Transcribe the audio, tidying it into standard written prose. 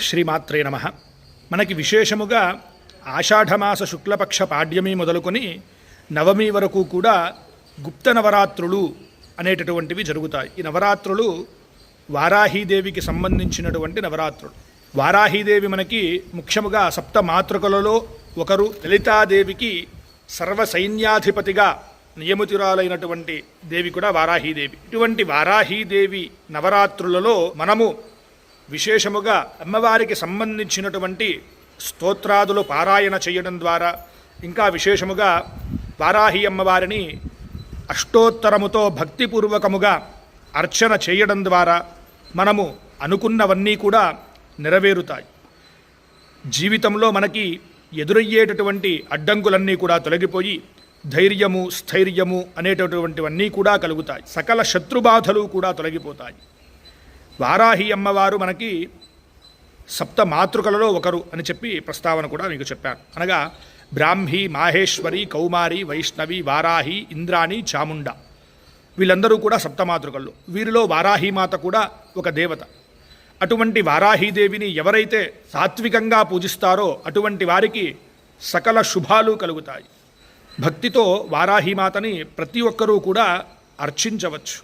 శ్రీమాత్రే నమః. మనకి విశేషముగా ఆషాఢమాస శుక్లపక్ష పాడ్యమి మొదలుకొని నవమి వరకు కూడా గుప్త నవరాత్రులు అనేటటువంటివి జరుగుతాయి. ఈ నవరాత్రులు వారాహీదేవికి సంబంధించినటువంటి నవరాత్రులు. వారాహీదేవి మనకి ముఖ్యముగా సప్త మాతృకలలో ఒకరు. లలితాదేవికి సర్వ సైన్యాధిపతిగా నియమితురాలైనటువంటి దేవి కూడా వారాహీదేవి. ఇటువంటి వారాహీదేవి నవరాత్రులలో మనము విశేషముగా అమ్మవారికి సంబంధించినటువంటి స్తోత్రాదులు పారాయణ చేయడం ద్వారా, ఇంకా విశేషముగా వారాహి అమ్మవారిని అష్టోత్తరముతో భక్తిపూర్వకముగా అర్చన చేయడం ద్వారా మనము అనుకున్నవన్నీ కూడా నెరవేరుతాయి. జీవితంలో మనకి ఎదురయ్యేటటువంటి అడ్డంకులన్నీ కూడా తొలగిపోయి ధైర్యము, స్థైర్యము అనేటటువంటివన్నీ కూడా కలుగుతాయి. సకల శత్రుబాధలు కూడా తొలగిపోతాయి. వారాహి అమ్మవారు మనకి సప్త మాతృకలలో ఒకరు అని చెప్పి ప్రస్తావన కూడా మీకు చెప్పాను. అనగా బ్రాహ్మీ, మాహేశ్వరి, కౌమారి, వైష్ణవి, వారాహి, ఇంద్రాణి, చాముండ వీళ్ళందరూ కూడా సప్తమాతృకల్లో. వీరిలో వారాహిమాత కూడా ఒక దేవత. అటువంటి వారాహీదేవిని ఎవరైతే సాత్వికంగా పూజిస్తారో అటువంటి వారికి సకల శుభాలు కలుగుతాయి. భక్తితో వారాహిమాతని ప్రతి ఒక్కరూ కూడా అర్చించవచ్చు.